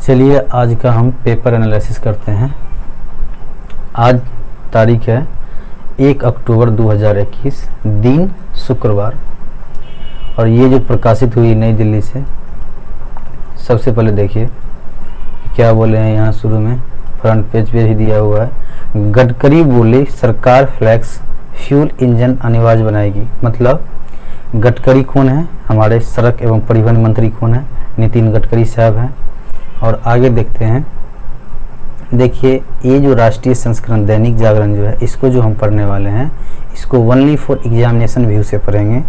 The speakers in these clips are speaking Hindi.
चलिए आज का हम पेपर एनालिसिस करते हैं। आज तारीख है 1 अक्टूबर 2021, दिन शुक्रवार, और ये जो प्रकाशित हुई नई दिल्ली से। सबसे पहले देखिए क्या बोले हैं यहाँ शुरू में, फ्रंट पेज पे ही दिया हुआ है। गडकरी बोले सरकार फ्लैक्स फ्यूल इंजन अनिवार्य बनाएगी। मतलब गडकरी कौन है? हमारे सड़क एवं परिवहन मंत्री कौन है? नितिन गडकरी साहब हैं। और आगे देखते हैं। देखिए ये जो राष्ट्रीय संस्करण दैनिक जागरण जो है, इसको जो हम पढ़ने वाले हैं, इसको ओनली फॉर एग्जामिनेशन व्यू से पढ़ेंगे।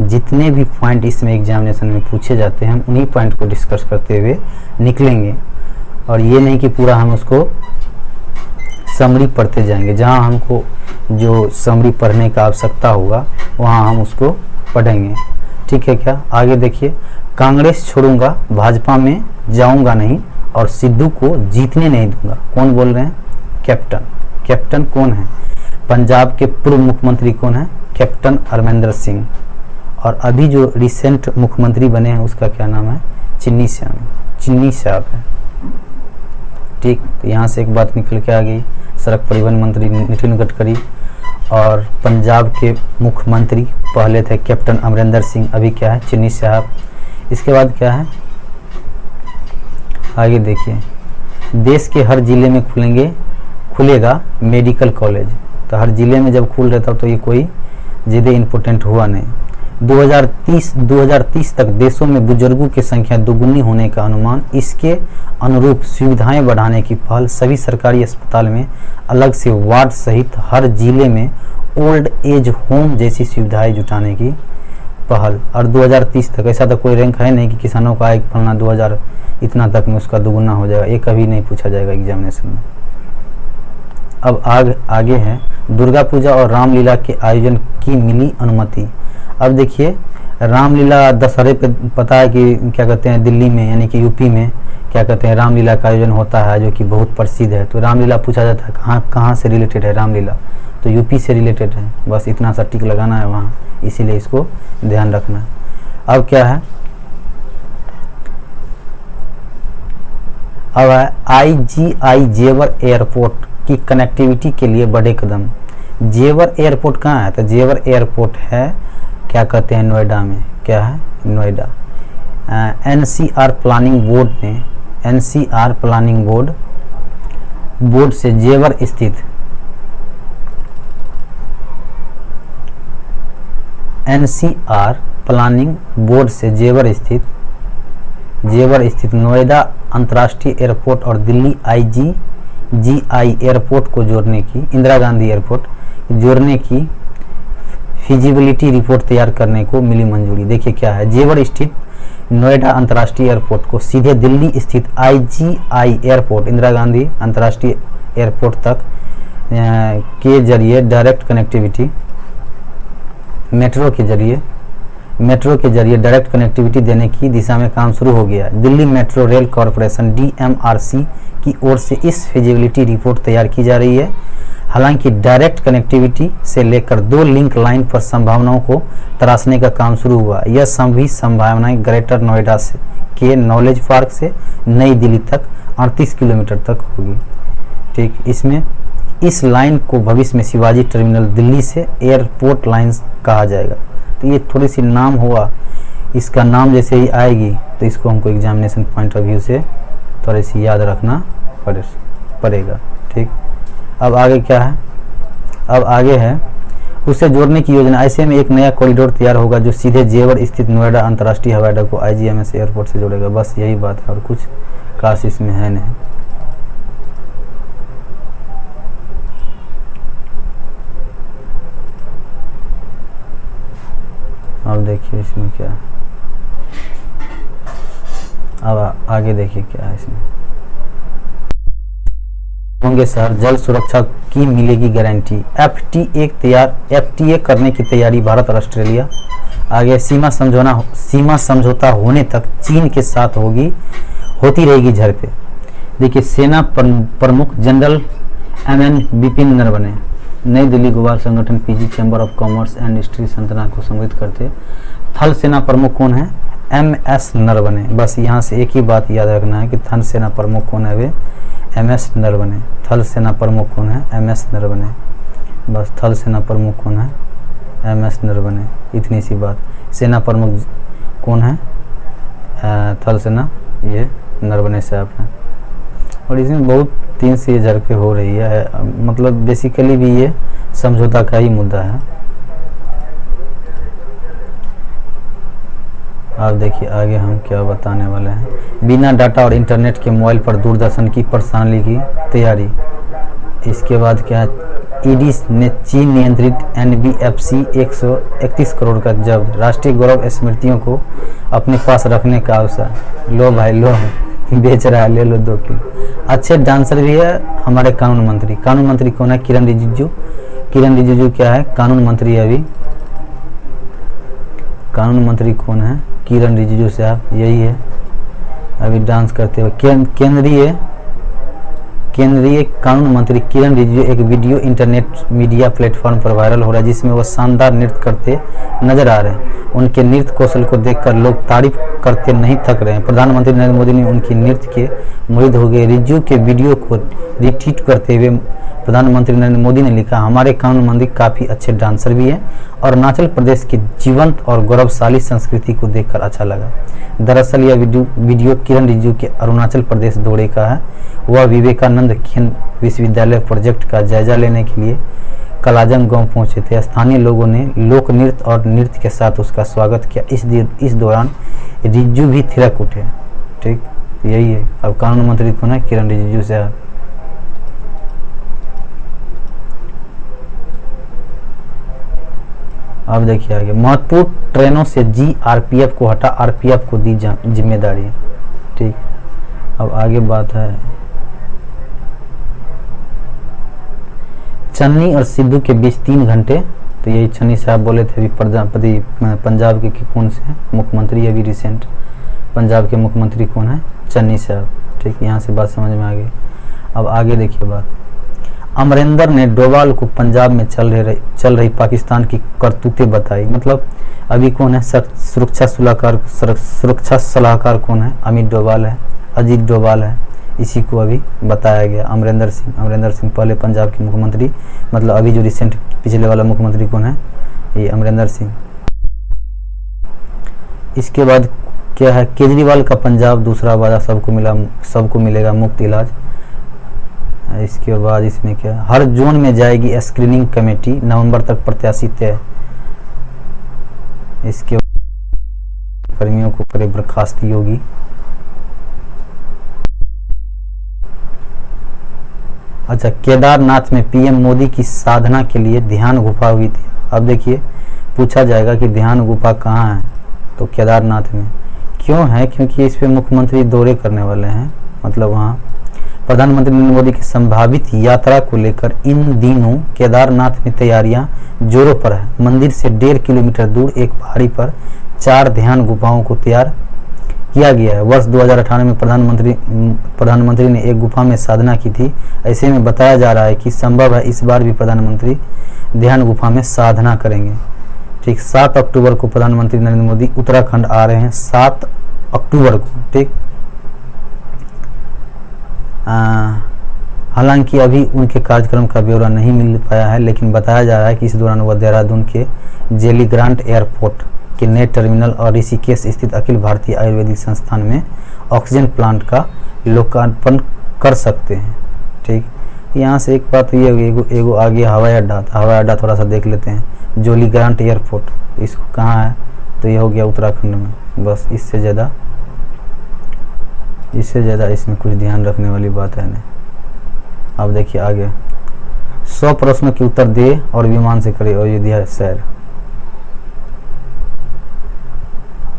जितने भी पॉइंट इसमें एग्जामिनेशन में पूछे जाते हैं हम उन्हीं पॉइंट को डिस्कस करते हुए निकलेंगे, और ये नहीं कि पूरा हम उसको समरी पढ़ते जाएंगे। जहाँ हमको जो समरी पढ़ने का आवश्यकता होगा वहाँ हम उसको पढ़ेंगे। ठीक है क्या? आगे देखिए, कांग्रेस छोड़ूंगा, भाजपा में जाऊंगा नहीं और सिद्धू को जीतने नहीं दूंगा। कौन बोल रहे हैं? कैप्टन। कैप्टन कौन है? पंजाब के पूर्व मुख्यमंत्री कौन है? कैप्टन अमरिंदर सिंह। और अभी जो रिसेंट मुख्यमंत्री बने हैं उसका क्या नाम है? चिन्नी साहब है। ठीक, तो यहाँ से एक बात निकल के आ गई। सड़क परिवहन मंत्री नितिन गडकरी और पंजाब के मुख्यमंत्री पहले थे कैप्टन अमरिंदर सिंह, अभी क्या है? चिन्नी साहब। इसके बाद क्या है? आगे देखिए, देश के हर जिले में खुलेगा मेडिकल कॉलेज। तो हर जिले में जब खुल रहा था तो ये कोई ज़्यादा इम्पोर्टेंट हुआ नहीं। 2030 तक देशों में बुजुर्गों की संख्या दोगुनी होने का अनुमान। इसके अनुरूप सुविधाएं बढ़ाने की पहल। सभी सरकारी अस्पताल में अलग से वार्ड सहित हर जिले में ओल्ड एज होम जैसी सुविधाएं जुटाने की पहल। और 2030 तक, ऐसा तो कोई रैंक है नहीं कि किसानों का एक फलना 2000 इतना तक में उसका दोगुना हो जाएगा। ये कभी नहीं पूछा जाएगा एग्जामिनेशन में। अब आगे है, दुर्गा पूजा और रामलीला के आयोजन की मिली अनुमति। अब देखिए, रामलीला दशहरे पे पता है कि क्या कहते हैं, दिल्ली में यानी कि यूपी में क्या कहते हैं, रामलीला का आयोजन होता है जो कि बहुत प्रसिद्ध है। तो रामलीला पूछा जाता है कहाँ से रिलेटेड है रामलीला, तो यूपी से रिलेटेड है। बस इतना सा टिक लगाना है वहाँ, इसीलिए इसको ध्यान रखना है। अब क्या है? अब है IGI जेवर एयरपोर्ट की कनेक्टिविटी के लिए बड़े कदम। जेवर एयरपोर्ट कहाँ है? तो जेवर एयरपोर्ट है क्या कहते हैं, नोएडा में। क्या है? नोएडा। NCR प्लानिंग बोर्ड ने NCR प्लानिंग बोर्ड से जेवर स्थित NCR प्लानिंग बोर्ड से जेवर स्थित नोएडा अंतर्राष्ट्रीय एयरपोर्ट और दिल्ली IGI एयरपोर्ट को जोड़ने की, इंदिरा गांधी एयरपोर्ट जोड़ने की फिजिबिलिटी रिपोर्ट तैयार करने को मिली मंजूरी। देखिए क्या है, जेवर स्थित नोएडा अंतर्राष्ट्रीय एयरपोर्ट को सीधे दिल्ली स्थित IGI एयरपोर्ट, इंदिरा गांधी अंतर्राष्ट्रीय एयरपोर्ट तक के जरिए डायरेक्ट कनेक्टिविटी मेट्रो के जरिए डायरेक्ट कनेक्टिविटी देने की दिशा में काम शुरू हो गया। Delhi metro rail corporation DMRC की ओर से इस फिजिबिलिटी रिपोर्ट तैयार की जा रही है। हालांकि डायरेक्ट कनेक्टिविटी से लेकर 2 लिंक लाइन पर संभावनाओं को तराशने का काम शुरू हुआ। यह सभी संभावनाएं ग्रेटर नोएडा के नॉलेज पार्क से नई दिल्ली तक 38 किलोमीटर तक होगी। ठीक, इसमें इस लाइन को भविष्य में शिवाजी टर्मिनल दिल्ली से एयरपोर्ट लाइन कहा जाएगा। तो ये थोड़ी सी नाम हुआ, इसका नाम जैसे ही आएगी तो इसको हमको एग्जामिनेशन पॉइंट ऑफ व्यू से थोड़ी सी याद रखना पड़ेगा। ठीक, अब आगे क्या है? अब आगे है उसे जोड़ने की योजना। ऐसे में एक नया कॉरिडोर तैयार होगा जो सीधे जेवर स्थित नोएडा अंतर्राष्ट्रीय हवाई अड्डा को IGMS एयरपोर्ट से जोड़ेगा। बस यही बात है और कुछ खास इसमें है नहीं। अब देखिए इसमें क्या है। अब आगे देखिए क्या है इसमें। होंगे सर, जल सुरक्षा की मिलेगी गारंटी। FTA करने की तैयारी भारत और ऑस्ट्रेलिया। आगे सीमा समझौता होने तक चीन के साथ होती रहेगी झड़पें। देखिए, सेना प्रमुख जनरल MN बिपिन नरवणे नई दिल्ली गुरुवार संगठन PG chamber of commerce and industry Satna को संबोधित करते। थल सेना प्रमुख कौन है? MS नरवणे। बस यहाँ से एक ही बात याद रखना है कि थल सेना प्रमुख कौन है, वे MS नरवणे। थल सेना प्रमुख कौन है, MS नरवणे। बस थल सेना प्रमुख कौन है, MS नरवणे, इतनी सी बात। सेना प्रमुख कौन है, थल सेना, ये नरवणे साहब हैं। और इसमें बहुत 3 से झड़पें हो रही है, मतलब बेसिकली भी ये समझौता का ही मुद्दा है। आप देखिए आगे हम क्या बताने वाले हैं। बिना डाटा और इंटरनेट के मोबाइल पर दूरदर्शन की प्रसारण की तैयारी। इसके बाद क्या है, ईडी ने चीन नियंत्रित NBFC 131 करोड़ का जब्त। राष्ट्रीय गौरव स्मृतियों को अपने पास रखने का अवसर। लो भाई लो, बेच रहा है, ले लो 2 किलो। अच्छे डांसर भी है हमारे कानून मंत्री। कानून मंत्री कौन है, किरण रिजिजू। किरण रिजिजू क्या है, कानून मंत्री है अभी। कानून मंत्री कौन है, किरण रिजिजू साहब, यही है अभी डांस करते हुए। केंद्रीय कानून मंत्री किरण रिजिजू एक वीडियो इंटरनेट मीडिया प्लेटफॉर्म पर वायरल हो रहा है, जिसमें वो शानदार नृत्य करते नजर आ रहे हैं। उनके नृत्य कौशल को देखकर लोग तारीफ करते नहीं थक रहे हैं। प्रधानमंत्री नरेंद्र मोदी ने उनकी नृत्य के मुरीद हो गए। रिजिजू के वीडियो को रिट्वीट करते हुए प्रधानमंत्री नरेंद्र मोदी ने लिखा, हमारे कानून मंत्री काफ़ी अच्छे डांसर भी हैं और अरुणाचल प्रदेश की जीवंत और गौरवशाली संस्कृति को देखकर अच्छा लगा। दरअसल यह वीडियो किरण रिजिजू के अरुणाचल प्रदेश दौरे का है। वह विवेकानंद केंद्र विश्वविद्यालय प्रोजेक्ट का जायजा लेने के लिए कलाजम गांव पहुंचे थे। स्थानीय लोगों ने लोक नृत्य और नृत्य के साथ उसका स्वागत किया। इस दौरान रिजिजू भी थिरक उठे। ठीक, यही है। अब कानून मंत्री कौन है, किरण रिजिजू साहब। अब देखिए आगे, महत्वपूर्ण ट्रेनों से GRPF को हटा, RPF को दी जिम्मेदारी। ठीक, अब आगे बात है चन्नी और सिद्धू के बीच 3 घंटे। तो यही चन्नी साहब बोले थे अभी, प्रजापति पंजाब के कौन से मुख्यमंत्री अभी रिसेंट पंजाब के मुख्यमंत्री कौन है, चन्नी साहब। ठीक, यहाँ से बात समझ में आ गई। अब आगे देखिए बात, अमरिंदर ने डोभाल को पंजाब में चल रही पाकिस्तान की करतूतें बताई। मतलब अभी कौन है, सुरक्षा सलाहकार कौन है, अमित डोभाल है, अजीत डोभाल है, इसी को अभी बताया गया। अमरिंदर सिंह पहले पंजाब के मुख्यमंत्री, मतलब अभी जो रिसेंट पिछले वाला मुख्यमंत्री कौन है, ये अमरिंदर सिंह। इसके बाद क्या है, केजरीवाल का पंजाब दूसरा वादा, सबको मिलेगा मुफ्त इलाज। इसके बाद इसमें क्या, हर जोन में जाएगी स्क्रीनिंग कमेटी, नवंबर तक प्रत्याशी तय। इसके कर्मियों को करे बर्खास्ती होगी। अच्छा, केदारनाथ में PM मोदी की साधना के लिए ध्यान गुफा हुई थी। अब देखिए पूछा जाएगा कि ध्यान गुफा कहाँ है, तो केदारनाथ में। क्यों है, क्योंकि इस पे मुख्यमंत्री दौरे करने वाले हैं, मतलब वहाँ प्रधानमंत्री नरेंद्र मोदी की संभावित यात्रा को लेकर इन दिनों केदारनाथ में तैयारियां जोरों पर है। मंदिर से 1.5 किलोमीटर दूर एक पहाड़ी पर 4 ध्यान गुफाओं को तैयार किया गया है। वर्ष 2018 में प्रधानमंत्री ने एक गुफा में साधना की थी। ऐसे में बताया जा रहा है कि संभव है इस बार भी प्रधानमंत्री ध्यान गुफा में साधना करेंगे। ठीक, 7 अक्टूबर को प्रधानमंत्री नरेंद्र मोदी उत्तराखंड आ रहे हैं, 7 अक्टूबर को। ठीक, हालांकि अभी उनके कार्यक्रम का ब्यौरा नहीं मिल पाया है, लेकिन बताया जा रहा है कि इस दौरान वह देहरादून के जेली ग्रांट एयरपोर्ट के नए टर्मिनल और ऋषिकेश स्थित अखिल भारतीय आयुर्वेदिक संस्थान में ऑक्सीजन प्लांट का लोकार्पण कर सकते हैं। ठीक, यहाँ से एक बात ये एगो आगे हवाई अड्डा था, हवाई अड्डा थोड़ा सा देख लेते हैं। जोली ग्रांट एयरपोर्ट, इसको कहाँ है, तो ये हो गया उत्तराखंड में। बस इससे ज़्यादा इसमें कुछ ध्यान रखने वाली बात है नहीं। अब देखिए आगे, 100 प्रश्नों के उत्तर दे और विमान से करे अयोध्या सैर।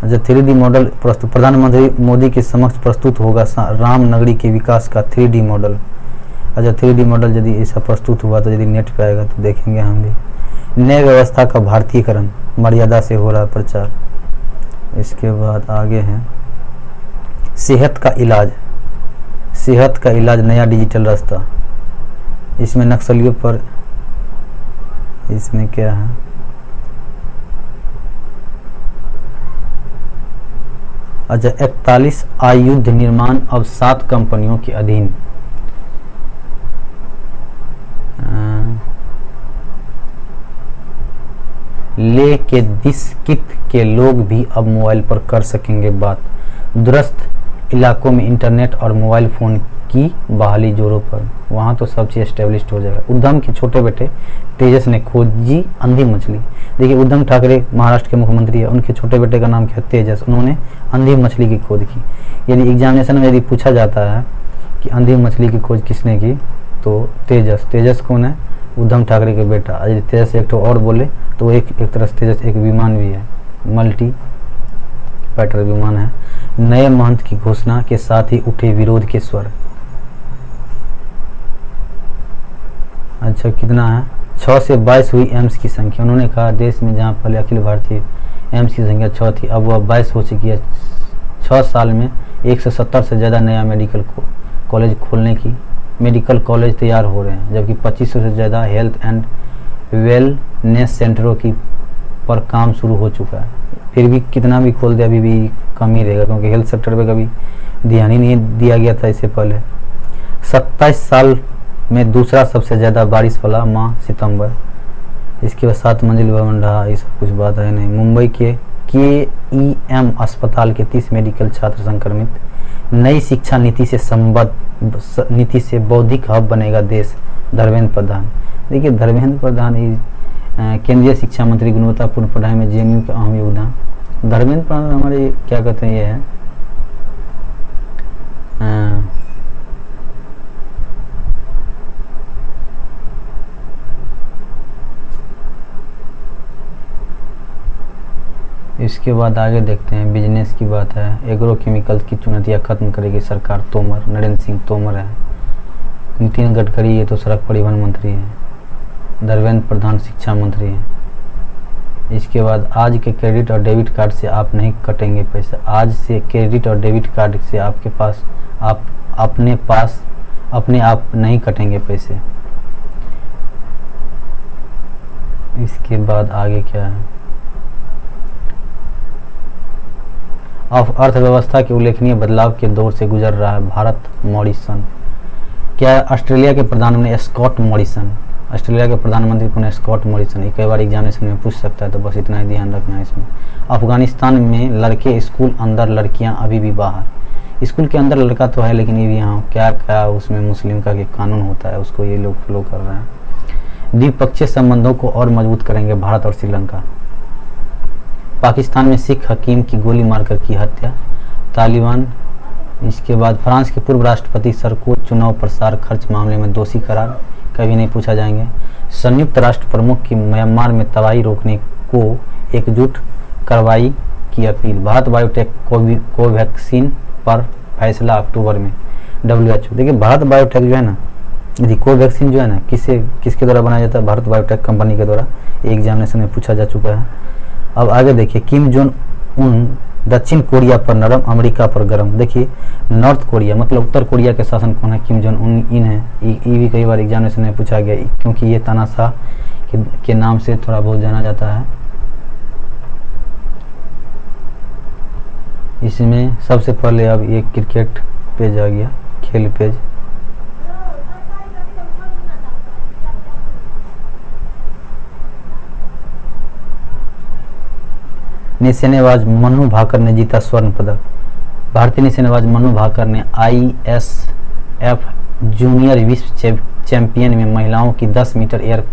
अच्छा, 3D मॉडल प्रधानमंत्री मोदी के समक्ष प्रस्तुत होगा राम नगरी के विकास का 3D मॉडल। अच्छा, 3D मॉडल यदि ऐसा प्रस्तुत हुआ तो यदि नेट पे आएगा तो देखेंगे हम भी। नई व्यवस्था का भारतीयकरण, मर्यादा से हो रहा प्रचार। इसके बाद आगे है सेहत का इलाज नया डिजिटल रास्ता। इसमें नक्सलियों पर, इसमें क्या है, अच्छा, 41 आयुध निर्माण अब 7 कंपनियों के अधीन। ले के दिस्कित के लोग भी अब मोबाइल पर कर सकेंगे बात। दूरस्थ इलाकों में इंटरनेट और मोबाइल फ़ोन की बहाली जोरों पर। वहाँ तो सब चीज़ एस्टेब्लिश हो जाएगा। उद्धम के छोटे बेटे तेजस ने खोजी अंधी मछली। देखिए, उद्धम ठाकरे महाराष्ट्र के मुख्यमंत्री है, उनके छोटे बेटे का नाम क्या है? तेजस। उन्होंने अंधी मछली की खोज की। यदि एग्जामिनेशन में यदि पूछा जाता है कि अंधी मछली की खोज किसने की, तो तेजस। तेजस कौन है? उद्धम ठाकरे के बेटा। यदि तेजस एक तो और बोले तो एक तरह से तेजस एक विमान भी है, मल्टी पैटर विमान है। नए महंत की घोषणा के साथ ही उठे विरोध के स्वर। अच्छा, कितना है? 6 से 22 हुई एम्स की संख्या। उन्होंने कहा देश में जहां पहले अखिल भारतीय एम्स की संख्या 6 थी, अब वह 22 हो चुकी है। 6 साल में 170 से ज़्यादा नया मेडिकल कॉलेज खोलने की मेडिकल कॉलेज तैयार हो रहे हैं, जबकि 2500 से ज़्यादा हेल्थ एंड वेलनेस सेंटरों की पर काम शुरू हो चुका है। फिर भी कितना भी खोल दे अभी भी कम ही रहेगा, क्योंकि हेल्थ सेक्टर पे कभी ध्यान ही नहीं दिया गया था इससे पहले। 27 साल में दूसरा सबसे ज़्यादा बारिश वाला माह सितंबर। इसके बाद 7 मंजिल भवन रहा, ये सब कुछ बात है नहीं। मुंबई के KEM अस्पताल के 30 मेडिकल छात्र संक्रमित। नई शिक्षा नीति से बौद्धिक हब बनेगा देश, धर्मेंद्र प्रधान। देखिए, धर्मेंद्र प्रधान केंद्रीय शिक्षा मंत्री, गुणवत्तापूर्ण पढ़ाई में JNU का अहम योगदान। धर्मेंद्र प्रधान हमारे क्या कहते हैं, ये है इसके बाद आगे देखते हैं। बिजनेस की बात है। एग्रो केमिकल्स की चुनौतियां खत्म करेगी सरकार, तोमर। नरेंद्र सिंह तोमर है। नितिन गडकरी ये तो सड़क परिवहन मंत्री है। धर्मेंद्र प्रधान शिक्षा मंत्री हैं। इसके बाद आज के क्रेडिट और डेबिट कार्ड से आप नहीं कटेंगे पैसे। आज से क्रेडिट और डेबिट कार्ड से आपके पास अपने आप नहीं कटेंगे पैसे। इसके बाद आगे क्या है? अर्थव्यवस्था के उल्लेखनीय बदलाव के दौर से गुजर रहा है भारत। मॉरिसन क्या? ऑस्ट्रेलिया के प्रधानमंत्री स्कॉट मॉरिसन। ऑस्ट्रेलिया के प्रधानमंत्री कौन है? Scott Morrison. ये कई बार एग्जामिनेशन में पूछ सकता है, तो बस इतना ही ध्यान रखना है इसमें। अफगानिस्तान में लड़के स्कूल अंदर, लड़कियां अभी भी बाहर। स्कूल के अंदर लड़का तो है, लेकिन ये भी यहाँ क्या क्या उसमें मुस्लिम का कानून होता है, उसको ये लोग फॉलो कर रहे हैं। द्विपक्षीय संबंधों को और मजबूत करेंगे भारत और श्रीलंका। पाकिस्तान में सिख हकीम की गोली मारकर की हत्या, तालिबान। इसके बाद फ्रांस के पूर्व राष्ट्रपति सर्कोज चुनाव प्रसार खर्च मामले में दोषी करार, कभी नहीं पूछा जाएंगे। संयुक्त राष्ट्र प्रमुख की म्यांमार में तबाही रोकने को एकजुट कार्रवाई की अपील। भारत बायोटेक कोवैक्सीन पर फैसला अक्टूबर में। WHO। देखिए, भारत बायोटेक जो है ना, यदि कोवैक्सीन जो है ना, किसके द्वारा बनाया जाता है? भारत बायोटेक कंपनी के द्वारा। एग्जामिनेशन में पूछा जा चुका है। अब आगे देखिए, किम जोंग उन दक्षिण कोरिया पर नरम, अमेरिका पर गरम। देखिए, नॉर्थ कोरिया मतलब उत्तर कोरिया के शासन कौन है? किम जोंग उन इन है। ये भी कई बार एग्जामिनेशन में पूछा गया, क्योंकि ये तानाशाह के नाम से थोड़ा बहुत जाना जाता है। इसमें सबसे पहले अब ये क्रिकेट पेज आ गया, खेल पेज। निशानेबाज मनु भाकर ने जीता स्वर्ण पदक। भारतीय निशानेबाज मनु भाकर ने ISF जूनियर विश्व चैंपियन में महिलाओं की 10 मीटर एयर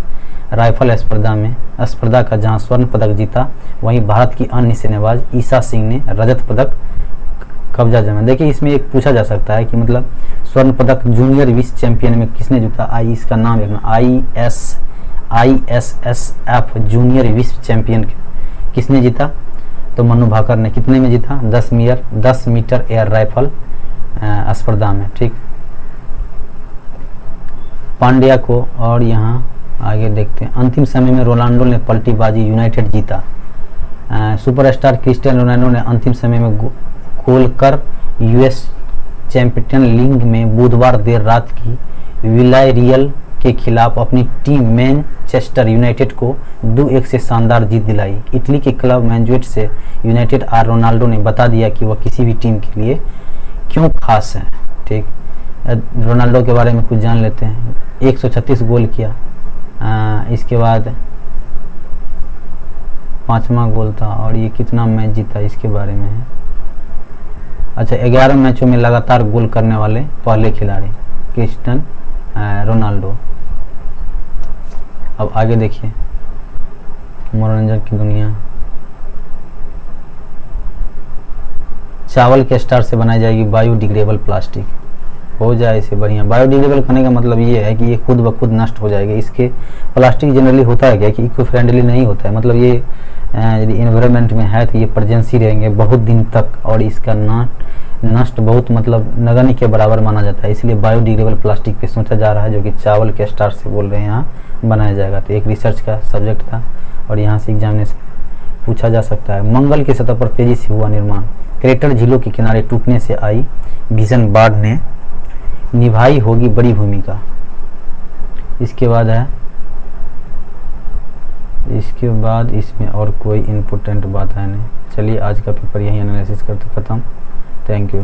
राइफल स्पर्धा का जहां स्वर्ण पदक जीता, वहीं भारत की अन्य निशानेबाज ईशा सिंह ने रजत पदक कब्जा जमा। देखिए, इसमें एक पूछा जा सकता है कि मतलब स्वर्ण पदक जूनियर विश्व चैंपियन में किसने जीता? इसका नाम देखना, ISSF जूनियर विश्व चैंपियन किसने जीता? तो मनु भाकर ने। कितने में जीता? 10 मीटर एयर राइफल स्पर्धा में। ठीक, पांड्या को। और यहाँ आगे देखते हैं। अंतिम समय में रोनाल्डो ने पलटी बाजी, यूनाइटेड जीता। सुपरस्टार क्रिस्टियानो रोनाल्डो ने अंतिम समय में गोल कर US चैंपियन लीग में बुधवार देर रात की विलायरियल के खिलाफ अपनी टीम मैनचेस्टर यूनाइटेड को 2-1 से शानदार जीत दिलाई। इटली के क्लब मैनचेस्टर यूनाइटेड और रोनाल्डो ने बता दिया कि वह किसी भी टीम के लिए क्यों खास है। ठीक, रोनाल्डो के बारे में कुछ जान लेते हैं। 136 गोल किया, इसके बाद 5वां गोल था, और ये कितना मैच जीता इसके बारे में है। अच्छा, 11 मैचों में लगातार गोल करने वाले पहले खिलाड़ी क्रिस्टियानो रोनाल्डो। अब आगे देखिए, मनोरंजन की दुनिया। चावल के स्टार से बनाई जाएगी बायोडिग्रेडेबल प्लास्टिक। हो जाए इसे बढ़िया। बायोडिग्रेडेबल करने का मतलब ये है कि ये खुद ब खुद नष्ट हो जाएगा। इसके प्लास्टिक जनरली होता है क्या कि इको फ्रेंडली नहीं होता है, मतलब ये यदि इन्वायरमेंट में है तो ये पर्जेंसी रहेंगे बहुत दिन तक, और इसका नष्ट बहुत मतलब नगण्य के बराबर माना जाता है। इसलिए बायोडिग्रेडेबल प्लास्टिक पे सोचा जा रहा है, जो कि चावल के स्टार से बोल रहे हैं यहाँ बनाया जाएगा। तो एक रिसर्च का सब्जेक्ट था और यहाँ से एग्जामिनेशन पूछा जा सकता है। मंगल की सतह पर तेजी से हुआ निर्माण। क्रेटर झीलों के किनारे टूटने से आई भीषण बाढ़ ने निभाई होगी बड़ी भूमिका। इसके बाद है, इसके बाद इसमें और कोई इम्पोर्टेंट बात है नहीं। चलिए आज का पेपर यही एनालिसिस करते खत्म। Thank you.